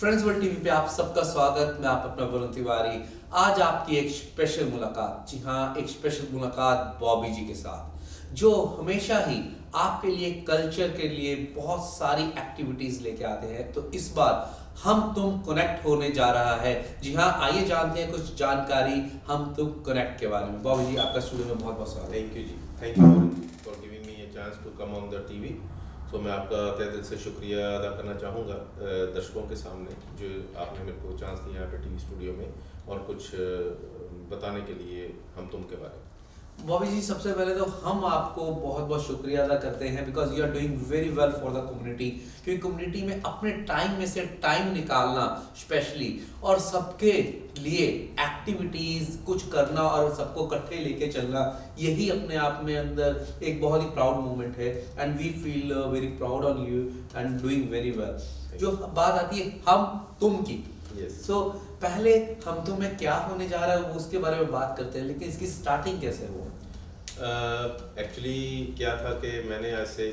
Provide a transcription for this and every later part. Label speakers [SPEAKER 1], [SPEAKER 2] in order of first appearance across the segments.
[SPEAKER 1] Friends world TV पे आप सबका स्वागत। मैं आप अपना वरुण तिवारी। आज आपकी एक स्पेशल मुलाकात, जी हाँ, एक स्पेशल मुलाकात बॉबी जी के साथ, जो हमेशा ही आपके लिए कल्चर के लिए बहुत सारी एक्टिविटीज लेके आते हैं। तो इस बार हम तुम कनेक्ट होने जा रहा है। जी हाँ, आइए जानते हैं कुछ जानकारी हम तुम कनेक्ट के बारे में। बॉबी जी, आपका स्टूडियो में बहुत बहुत स्वागत।
[SPEAKER 2] Thank you ji, thank you for giving me a chance to come on the TV. तो मैं आपका तहे दिल से शुक्रिया अदा करना चाहूँगा दर्शकों के सामने, जो आपने मेरे को चांस दिया यहाँ पे टीवी स्टूडियो में और कुछ बताने के लिए हम तुम के बारे में।
[SPEAKER 1] बॉबी जी, सबसे पहले तो हम आपको बहुत बहुत शुक्रिया अदा करते हैं because you are doing very well for the community. क्योंकि कम्युनिटी में अपने टाइम में से टाइम निकालना स्पेशली और सबके लिए एक्टिविटीज कुछ करना और सबको इकट्ठे लेके चलना, यही अपने आप में अंदर एक बहुत ही प्राउड मोमेंट है। And we feel very proud on you and doing very well. जो बात आती है हम तुम की, सो पहले हम तुम में क्या होने जा रहा है वो उसके बारे में बात करते हैं, लेकिन इसकी स्टार्टिंग कैसे हुआ?
[SPEAKER 2] एक्चुअली क्या था कि मैंने आज से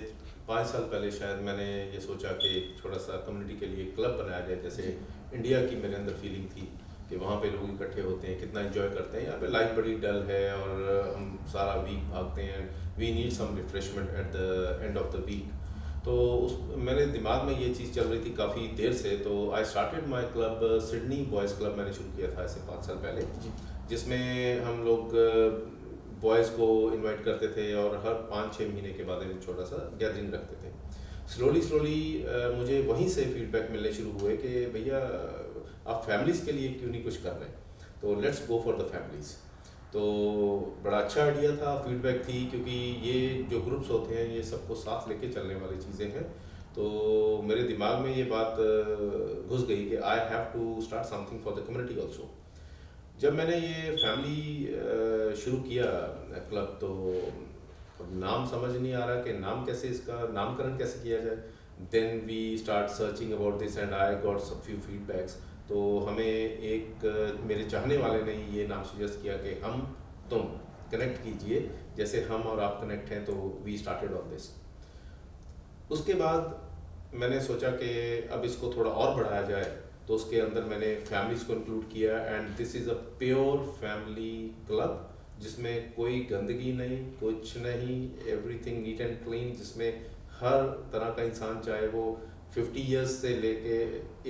[SPEAKER 2] 5 साल पहले शायद मैंने ये सोचा कि छोटा सा कम्युनिटी के लिए क्लब बनाया जाए। जैसे इंडिया की मेरे अंदर फीलिंग थी कि वहाँ पे लोग इकट्ठे होते हैं, कितना एंजॉय करते हैं। यहाँ पे लाइफ बड़ी डल है और हम सारा वीक भागते हैं। We need some refreshment at the end of the week. तो मेरे दिमाग में ये चीज़ चल रही थी काफ़ी देर से। तो I started my club, Sydney boys club मैंने शुरू किया था ऐसे 5 साल पहले, जिसमें हम लोग बॉयज़ को इनवाइट करते थे और हर 5-6 महीने के बाद एक छोटा सा गैदरिंग रखते थे। स्लोली मुझे वहीं से फीडबैक मिलने शुरू हुए कि भैया आप फैमिलीज़ के लिए क्यों नहीं कुछ कर रहे, तो let's go for the families. तो बड़ा अच्छा आइडिया था, फीडबैक थी, क्योंकि ये जो ग्रुप्स होते हैं ये सबको साथ लेके चलने वाली चीज़ें हैं। तो मेरे दिमाग में ये बात घुस गई कि I have to start something for the community also. जब मैंने ये फैमिली शुरू किया क्लब, तो नाम समझ नहीं आ रहा कि नाम कैसे, इसका नामकरण कैसे किया जाए। Then we start searching about this and I got some few feedbacks. तो हमें एक मेरे चाहने वाले ने ये नाम सजेस्ट किया कि हम तुम कनेक्ट कीजिए, जैसे हम और आप कनेक्ट हैं। तो वी स्टार्टेड ऑन दिस। उसके बाद मैंने सोचा कि अब इसको थोड़ा और बढ़ाया जाए, तो उसके अंदर मैंने फैमिलीज़ को इंक्लूड किया। And this is a pure family club, जिसमें कोई गंदगी नहीं, कुछ नहीं, एवरीथिंग नीट एंड क्लीन, जिसमें हर तरह का इंसान, चाहे वो 50 इयर्स से लेके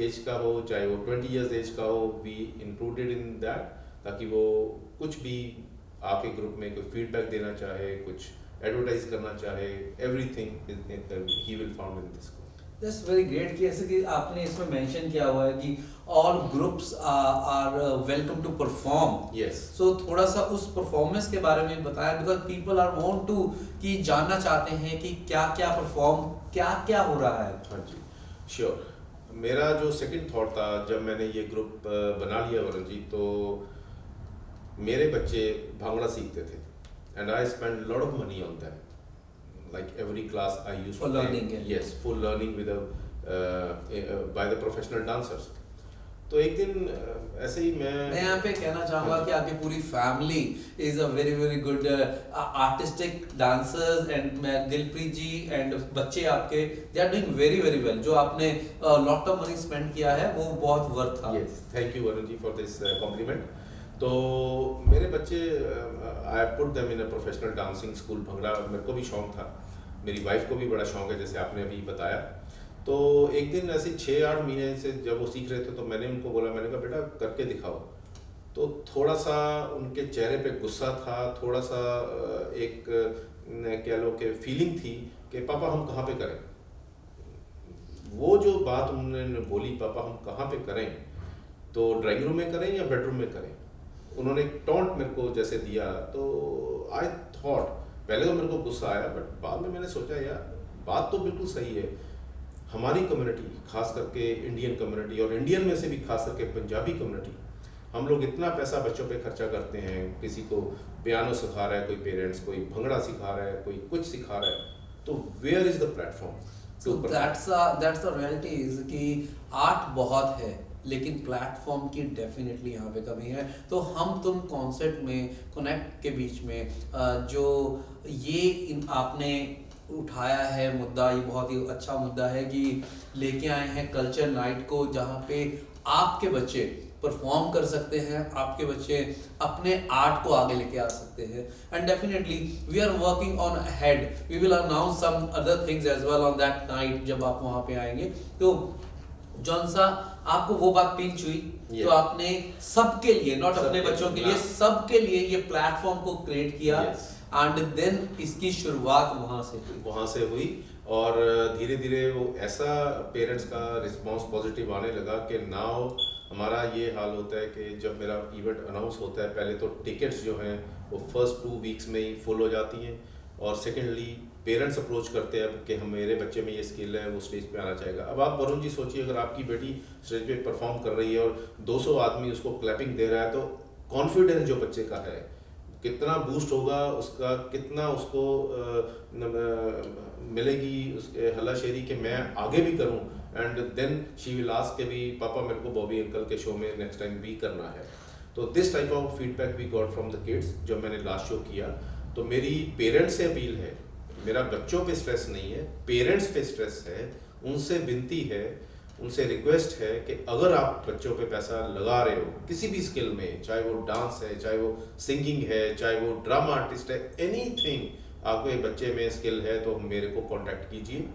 [SPEAKER 2] एज का हो, चाहे वो 20 इयर्स एज का हो, वी इंक्लूडेड इन दैट, ताकि वो कुछ भी आपके ग्रुप में कोई फीडबैक देना चाहे, कुछ एडवर्टाइज करना चाहे, everything he will found in this.
[SPEAKER 1] That's very great कि ऐसे कि आपने इसमें मेंशन किया हुआ है कि all groups are welcome to perform.
[SPEAKER 2] Yes.
[SPEAKER 1] So थोड़ा सा उस परफॉर्मेंस के बारे में बताया, because people are want to कि जानना चाहते हैं कि क्या क्या परफॉर्म, क्या क्या हो रहा है।
[SPEAKER 2] हाँ जी, श्योर। मेरा जो सेकंड थॉट था जब मैंने ये ग्रुप बना लिया वरुण जी, तो मेरे बच्चे भांगड़ा सीखते थे and I spend lot of money on them. Like every class I used
[SPEAKER 1] for learning,
[SPEAKER 2] yes, full learning with by the professional dancers. तो एक दिन ऐसे ही मैं
[SPEAKER 1] यहाँ पे कहना चाहूँगा कि आपकी पूरी family is a very very good artistic dancers and Dilpreet ji and बच्चे आपके, they are doing very very well. जो आपने लॉट ऑफ मनी स्पेंड किया है वो बहुत वर्थ था।
[SPEAKER 2] Yes, thank you Varun ji for this compliment. तो मेरे बच्चे, I put them in a professional dancing school bhangra. मेरे को भी शौक था, मेरी वाइफ को भी बड़ा शौक है, जैसे आपने अभी बताया। तो एक दिन ऐसे 6-8 महीने से जब वो सीख रहे थे, तो मैंने उनको बोला, मैंने कहा बेटा करके दिखाओ। तो थोड़ा सा उनके चेहरे पे गुस्सा था, थोड़ा सा एक कह लो कि फीलिंग थी कि पापा हम कहाँ पे करें। वो जो बात उन्होंने बोली, पापा हम कहाँ पे करें, तो ड्राइंग रूम में करें या बेडरूम में करें, उन्होंने एक टॉन्ट मेरे को जैसे दिया। तो आई थॉट, पहले तो मेरे को गुस्सा आया, बट बाद में मैंने सोचा यार बात तो बिल्कुल सही है। हमारी कम्युनिटी, खास करके इंडियन कम्युनिटी, और इंडियन में से भी खास करके पंजाबी कम्युनिटी, हम लोग इतना पैसा बच्चों पे खर्चा करते हैं। किसी को पियानो सिखा रहा है कोई पेरेंट्स, कोई भंगड़ा सिखा रहा है, कोई कुछ सिखा रहा है, तो where is the platform?
[SPEAKER 1] So that's the reality is कि आर्ट बहुत है, लेकिन प्लेटफॉर्म की डेफिनेटली यहाँ पे कमी है। तो हम तुम कॉन्सेप्ट में कनेक्ट के बीच में जो ये आपने उठाया है मुद्दा, ये बहुत ही अच्छा मुद्दा है कि लेके आए हैं कल्चर नाइट को, जहाँ पे आपके बच्चे परफॉर्म कर सकते हैं, आपके बच्चे अपने आर्ट को आगे लेके आ सकते हैं। And definitely we are working on head, we will announce some other things as well on that night जब आप वहाँ पे आएंगे। तो जॉन सा, आपको वो बात पिंच हुई तो आपने सबके लिए, नॉट अपने बच्चों के लिए, सबके लिए ये प्लेटफॉर्म को क्रिएट किया एंड देन इसकी शुरुआत वहां से हुई।
[SPEAKER 2] और धीरे धीरे वो ऐसा पेरेंट्स का रिस्पांस पॉजिटिव आने लगा कि नाउ हमारा ये हाल होता है कि जब मेरा इवेंट अनाउंस होता है, पहले तो टिकट्स जो हैं वो फर्स्ट 2 वीक्स में ही फुल हो जाती हैं, और सेकेंडली पेरेंट्स अप्रोच करते हैं कि हम मेरे बच्चे में ये स्किल है, वो स्टेज पे आना चाहेगा। अब आप वरुण जी सोचिए, अगर आपकी बेटी स्टेज पे परफॉर्म कर रही है और 200 आदमी उसको क्लैपिंग दे रहा है, तो कॉन्फिडेंस जो बच्चे का है कितना बूस्ट होगा, उसका कितना उसको मिलेगी उसके हल्लाशेरी कि मैं आगे भी करूं, and then she will ask के भी पापा मेरे को बॉबी अंकल के शो में नेक्स्ट टाइम भी करना है। तो this type of feedback we got from the kids जब मैंने लास्ट शो किया। तो मेरी पेरेंट्स से अपील है, मेरा बच्चों पे स्ट्रेस नहीं है, पेरेंट्स पे स्ट्रेस है, उनसे विनती है, उनसे रिक्वेस्ट है कि अगर आप बच्चों पे पैसा लगा रहे हो किसी भी स्किल में, चाहे वो डांस है, चाहे वो सिंगिंग है, चाहे वो ड्रामा आर्टिस्ट है, एनीथिंग आपके बच्चे में स्किल है, तो मेरे को कांटेक्ट कीजिए,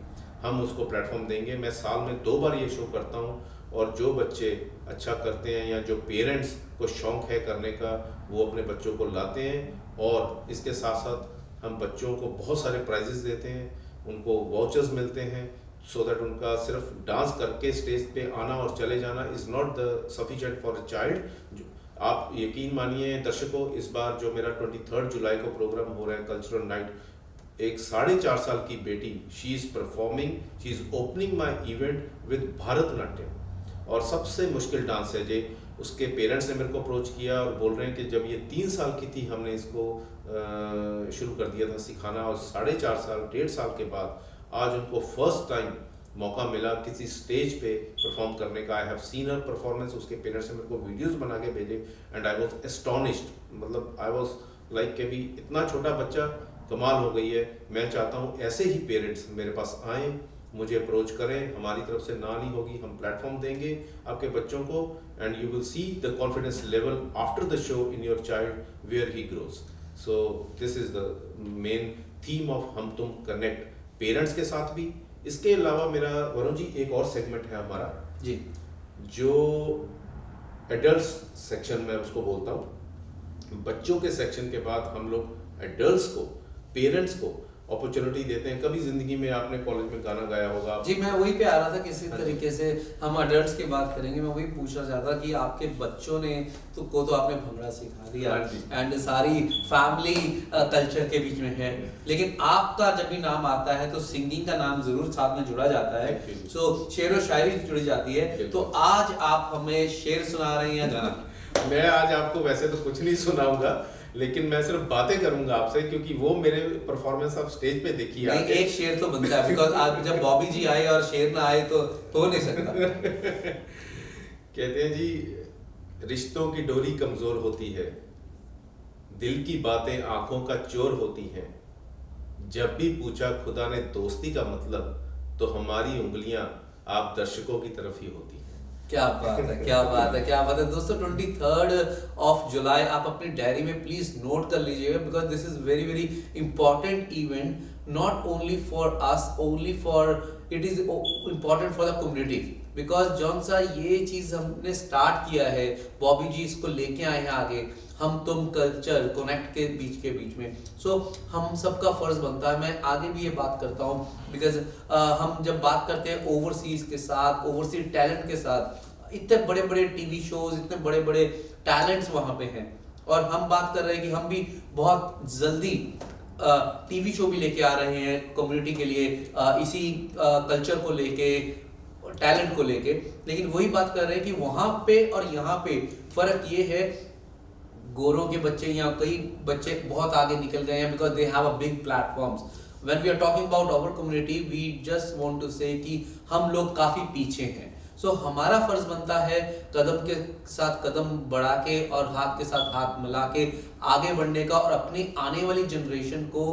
[SPEAKER 2] हम उसको प्लेटफॉर्म देंगे। मैं साल में 2 बार ये शो करता हूँ, और जो बच्चे अच्छा करते हैं या जो पेरेंट्स को शौक है करने का, वो अपने बच्चों को लाते हैं, और इसके साथ साथ हम बच्चों को बहुत सारे प्राइजेस देते हैं, उनको वाउचर्स मिलते हैं, सो दैट उनका सिर्फ डांस करके स्टेज पे आना और चले जाना is not the sufficient for a child. आप यकीन मानिए दर्शकों, इस बार जो मेरा 23 जुलाई को प्रोग्राम हो रहा है कल्चरल नाइट, एक 4.5 साल की बेटी, she is performing, she is opening my event with Bharatanatyam, और सबसे मुश्किल डांस है। जे उसके पेरेंट्स ने मेरे को अप्रोच किया और बोल रहे हैं कि जब ये 3 साल की थी हमने इसको शुरू कर दिया था सिखाना, और 4.5 साल 1.5 साल के बाद आज उनको फर्स्ट टाइम मौका मिला किसी स्टेज पे परफॉर्म करने का। I have seen her performance, उसके पेरेंट्स ने मेरे को वीडियोस बना के भेजे, एंड आई वाज एस्टोनिश्ड, मतलब आई वाज लाइक कि भी इतना छोटा बच्चा, कमाल हो गई है। मैं चाहता हूँ ऐसे ही पेरेंट्स मेरे पास आएँ, मुझे अप्रोच करें, हमारी तरफ से ना नहीं होगी, हम प्लेटफॉर्म देंगे आपके बच्चों को, and you will see the confidence level after the show in your child where he grows. So this is the main theme of Hum तुम कनेक्ट, पेरेंट्स के साथ भी। इसके अलावा मेरा वरुण जी एक और सेगमेंट है हमारा
[SPEAKER 1] जी,
[SPEAKER 2] जो एडल्ट्स सेक्शन में उसको बोलता हूँ। बच्चों के सेक्शन के बाद हम लोग एडल्ट्स को, पेरेंट्स को अपॉर्चुनिटी देते हैं। कभी जिंदगी में आपने कॉलेज में गाना गाया होगा।
[SPEAKER 1] जी, मैं वही पे आ रहा था, किसी तरीके से हम अडल्ट्स की बात करेंगे। मैं वही पूछना चाहता कि आपके बच्चों ने तो आपने भंगड़ा सिखा दिया एंड सारी फैमिली कल्चर के बीच में है, लेकिन आपका जब भी नाम आता है तो सिंगिंग का नाम जरूर साथ में जुड़ा जाता है। सो शेर व शायरी जुड़ी जाती है। तो आज आप हमें शेर सुना रहे हैं या गाना?
[SPEAKER 2] मैं आज आपको वैसे तो कुछ नहीं सुनाऊंगा, लेकिन मैं सिर्फ बातें करूंगा आपसे, क्योंकि वो मेरे परफॉर्मेंस आप स्टेज पे देखिए।
[SPEAKER 1] नहीं, एक शेर तो बनता है, बिकॉज़ आज जब बॉबी जी आए और शेर ना आए तो हो नहीं सकता।
[SPEAKER 2] कहते हैं जी, रिश्तों की डोरी कमजोर होती है, दिल की बातें आंखों का चोर होती हैं, जब भी पूछा खुदा ने दोस्ती का मतलब, तो हमारी उंगलियां आप दर्शकों की तरफ ही होती हैं।
[SPEAKER 1] क्या बात है, क्या बात है, क्या बात है दोस्तों। 23 जुलाई आप अपनी डायरी में प्लीज नोट कर लीजिएगा, because this is very very important event, not only for us, only for it is important for the community. Because John सा ये चीज हमने स्टार्ट किया है, बॉबी जी इसको लेके आए हैं आगे, हम तुम कल्चर कनेक्ट के बीच में। सो हम सबका फर्ज बनता है, मैं आगे भी ये बात करता हूँ, बिकॉज हम जब बात करते हैं ओवरसीज के साथ, ओवरसीज टैलेंट के साथ, इतने बड़े बड़े टीवी शोज, इतने बड़े बड़े टैलेंट्स वहाँ पे हैं, और हम बात कर रहे हैं कि हम भी बहुत जल्दी टीवी शो भी लेके आ रहे हैं कम्युनिटी के लिए, इसी कल्चर को लेके, टैलेंट को लेके। लेकिन वही बात कर रहे हैं कि वहाँ पे और यहाँ पे फर्क ये है, गोरों के बच्चे या कई बच्चे बहुत आगे निकल गए हैं, because they have a big platforms. When we are talking about our community, we just want to say कि हम लोग काफी पीछे हैं। सो हमारा फर्ज बनता है कदम के साथ कदम बढ़ा के और हाथ के साथ हाथ मिला के आगे बढ़ने का, और अपनी आने वाली जनरेशन को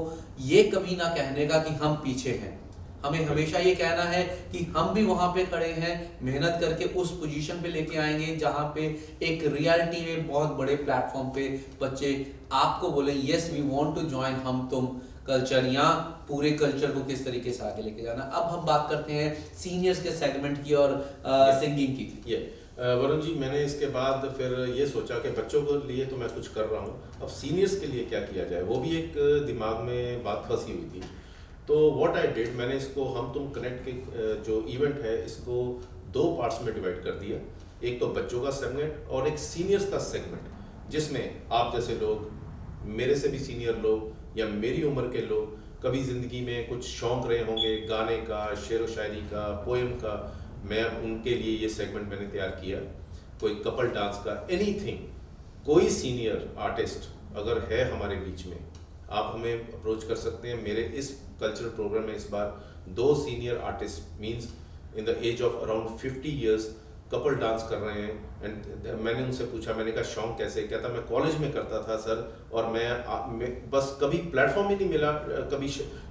[SPEAKER 1] ये कभी ना कहने का कि हम पीछे हैं। हमें हमेशा ये कहना है कि हम भी वहां पे खड़े हैं, मेहनत करके उस पोजीशन पे लेके आएंगे जहां पे एक रियलिटी में बहुत बड़े प्लेटफॉर्म पे बच्चे आपको बोले yes we want to join Hum Tum culture, या पूरे कल्चर को किस तरीके से आगे लेके जाना। अब हम बात करते हैं सीनियर्स के सेगमेंट की और सिंगिंग की।
[SPEAKER 2] वरुण जी, मैंने इसके बाद फिर ये सोचा कि बच्चों के लिए तो मैं कुछ कर रहा हूँ, अब सीनियर्स के लिए क्या किया जाए, वो भी एक दिमाग में बात फंसी हुई थी। तो व्हाट आई डिड, मैंने इसको हम तुम कनेक्ट के जो इवेंट है इसको 2 पार्ट्स में डिवाइड कर दिया। एक तो बच्चों का सेगमेंट और एक सीनियर्स का सेगमेंट, जिसमें आप जैसे लोग, मेरे से भी सीनियर लोग या मेरी उम्र के लोग कभी ज़िंदगी में कुछ शौक़ रहे होंगे गाने का, शेर व शायरी का, पोएम का, मैं उनके लिए ये सेगमेंट मैंने तैयार किया। कोई कपल डांस का, एनीथिंग, कोई सीनियर आर्टिस्ट अगर है हमारे बीच में, आप हमें अप्रोच कर सकते हैं। मेरे इस कल्चरल प्रोग्राम में इस बार 2 senior artist means in the age of around 50 years couple dance कर रहे हैं। एंड मैंने उनसे पूछा, मैंने कहा शौक कैसे, क्या था, मैं कॉलेज में करता था सर, और मैं बस कभी प्लेटफॉर्म ही नहीं मिला, कभी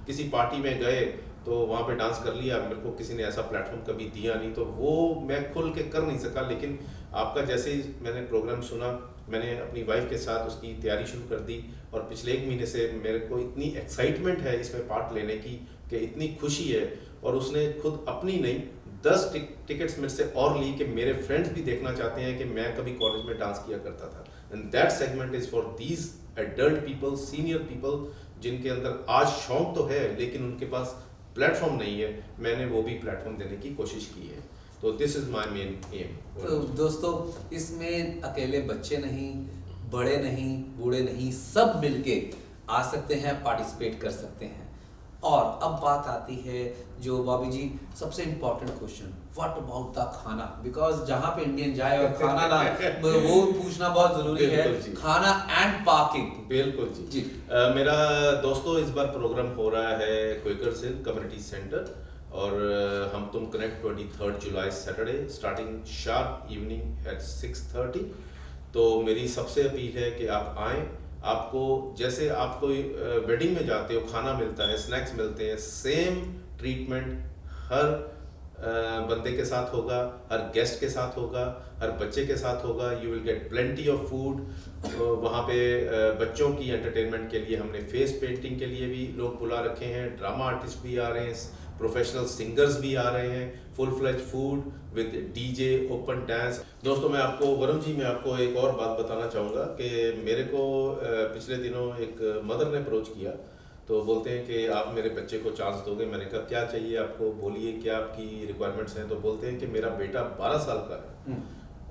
[SPEAKER 2] किसी पार्टी में गए तो वहाँ पे डांस कर लिया, मेरे को किसी ने ऐसा प्लेटफॉर्म कभी दिया नहीं, तो वो मैं खुल के कर नहीं सका। लेकिन आपका जैसे ही मैंने प्रोग्राम सुना, मैंने अपनी वाइफ के साथ उसकी तैयारी शुरू कर दी, और पिछले 1 महीने से मेरे को इतनी एक्साइटमेंट है इसमें पार्ट लेने की कि इतनी खुशी है। और उसने खुद अपनी नहीं 10 टिकट्स मेरे से और ली कि मेरे फ्रेंड्स भी देखना चाहते हैं कि मैं कभी कॉलेज में डांस किया करता था। And that segment is for these adult people, senior people, जिनके अंदर आज शौक तो है लेकिन उनके पास प्लेटफॉर्म नहीं है। मैंने वो भी प्लेटफॉर्म देने की कोशिश की है। तो this is my main M.
[SPEAKER 1] तो दोस्तों, इसमें अकेले बच्चे नहीं, बड़े नहीं, बूढ़े नहीं, सब मिलके आ सकते हैं, पार्टिसिपेट कर सकते हैं। और अब बात आती है जो बॉबी जी, सबसे important question, what about the खाना, बिकॉज जहाँ पे इंडियन जाए और खाना ना वो पूछना बहुत जरूरी है, खाना एंड पार्किंग।
[SPEAKER 2] बिल्कुल जी। मेरा दोस्तों इस बार प्रोग्राम हो रहा है क्विकर्स हिल कम्युनिटी सेंटर, और हम तुम connect 23 July Saturday, starting sharp evening at 6:30। तो मेरी सबसे अपील है कि आप आएँ। आपको जैसे आप कोई वेडिंग में जाते हो, खाना मिलता है, स्नैक्स मिलते हैं, सेम ट्रीटमेंट हर बंदे के साथ होगा, हर गेस्ट के साथ होगा, हर बच्चे के साथ होगा। You will get plenty of food. वहाँ पे बच्चों की एंटरटेनमेंट के लिए हमने फेस पेंटिंग के लिए भी लोग बुला रखे हैं, ड्रामा आर्टिस्ट भी आ रहे हैं, प्रोफेशनल सिंगर्स भी आ रहे हैं, full fledge food with DJ, open dance. दोस्तों मैं आपको, वरुण जी, मैं आपको एक और बात बताना चाहूँगा कि मेरे को पिछले दिनों एक मदर ने अप्रोच किया, तो बोलते हैं कि आप मेरे बच्चे को चांस दोगे। मैंने कहा क्या चाहिए आपको, बोलिए क्या आपकी रिक्वायरमेंट्स हैं। तो बोलते हैं कि मेरा बेटा 12 साल का है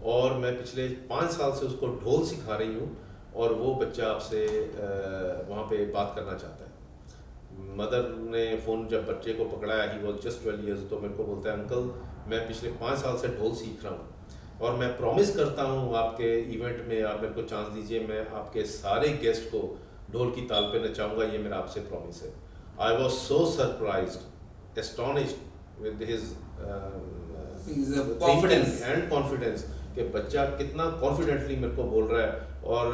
[SPEAKER 2] और मैं पिछले 5 साल से उसको ढोल सिखा रही हूँ, और वो बच्चा आपसे वहाँ पे बात करना चाहता है। मदर ने फ़ोन जब बच्चे को पकड़ाया, ही वॉज जस्ट 12 ईयर्स, तो मेरे को बोलता है अंकल मैं पिछले 5 साल से ढोल सीख रहा हूँ और मैं प्रॉमिस करता हूँ आपके इवेंट में आप मेरे को चांस दीजिए, मैं आपके सारे गेस्ट को ढोल की ताल पे नचाऊंगा, ये मेरा आपसे प्रॉमिस है। I was so surprised, astonished with his confidence and confidence कि बच्चा कितना कॉन्फिडेंटली मेरे को बोल रहा है। और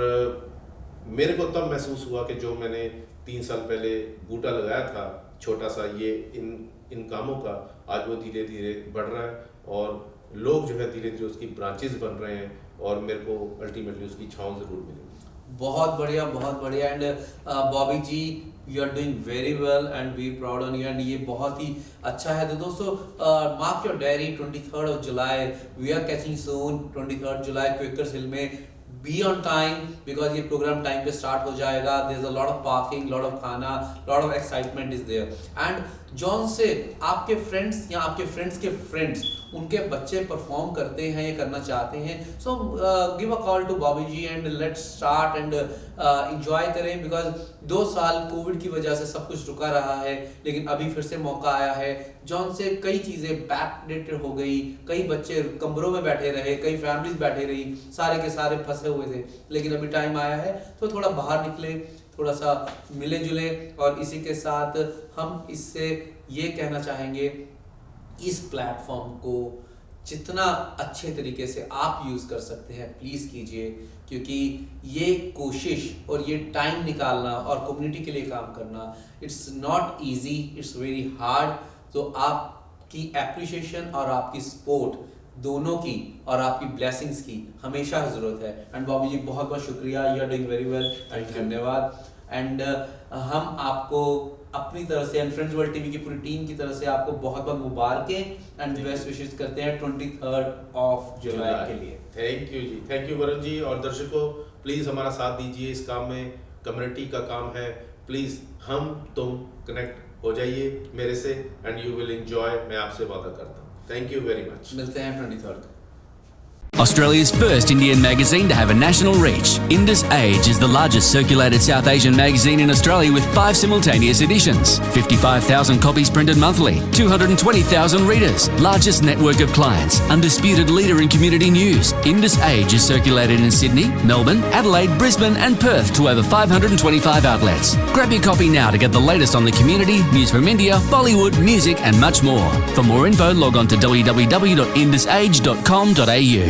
[SPEAKER 2] मेरे को तब महसूस हुआ कि जो मैंने 3 साल पहले बूटा लगाया था छोटा सा, ये इन कामों का, आज वो धीरे धीरे बढ़ रहा है और लोग जो है धीरे धीरे उसकी ब्रांचेस बन रहे हैं, और मेरे को अल्टीमेटली उसकी छांव ज़रूर मिलेगी।
[SPEAKER 1] बहुत बढ़िया, बहुत बढ़िया। And Bobby ji, you are doing very well and we proud on you, and ये बहुत ही अच्छा है। तो दोस्तों, mark your diary, 23 July we are catching soon, 23 July quickers hill में। बी ऑन टाइम, बिकॉज ये प्रोग्राम टाइम पे स्टार्ट हो जाएगा। There is a lot of parking, lot of khana, lot of excitement is there. And John से आपके friends या आपके friends के फ्रेंड्स, उनके बच्चे परफॉर्म करते हैं, ये करना चाहते हैं, so give a call to Bobby ji and let's start and enjoy करें। बिकॉज 2 साल कोविड की वजह से सब कुछ रुका रहा है, लेकिन अभी फिर से मौका आया है। जॉन से कई चीज़ें बैकडेटेड हो गई, कई बच्चे कमरों में बैठे रहे, कई फैमिलीज बैठे रही, सारे के सारे फंसे हुए थे, लेकिन अभी टाइम आया है तो थोड़ा बाहर निकले, थोड़ा सा मिले जुले। और इसी के साथ हम इससे ये कहना चाहेंगे, इस प्लेटफॉर्म को जितना अच्छे तरीके से आप यूज़ कर सकते हैं प्लीज़ कीजिए, क्योंकि ये कोशिश और ये टाइम निकालना और कम्युनिटी के लिए काम करना it's not easy, it's very hard. तो आपकी एप्रिसिएशन और आपकी सपोर्ट दोनों की और आपकी ब्लेसिंग्स की हमेशा ज़रूरत है। एंड बॉबी जी बहुत बहुत शुक्रिया, you are doing very well, धन्यवाद। एंड हम आपको अपनी तरफ से एंड फ्रेंड्स वर्ल्ड टीवी की पूरी टीम की तरफ से आपको बहुत बहुत मुबारकें एंड बेस्ट विशेस करते हैं 23 जुलाई के लिए।
[SPEAKER 2] Thank you ji, thank you Varun ji. और दर्शकों प्लीज़ हमारा साथ दीजिए इस काम में, कम्युनिटी का काम है। प्लीज़ हम तुम कनेक्ट हो जाइए मेरे से एंड यू विल एंजॉय, मैं आपसे वादा करता हूँ। Thank you very much.
[SPEAKER 1] मिलते हैं 23
[SPEAKER 3] Australia's first Indian magazine to have a national reach, Indus Age is the largest circulated South Asian magazine in Australia with 5 simultaneous editions, 55,000 copies printed monthly, 220,000 readers, largest network of clients, undisputed leader in community news. Indus Age is circulated in Sydney, Melbourne, Adelaide, Brisbane and Perth to over 525 outlets. Grab your copy now to get the latest on the community, news from India, Bollywood, music and much more. For more info, log on to www.indusage.com.au.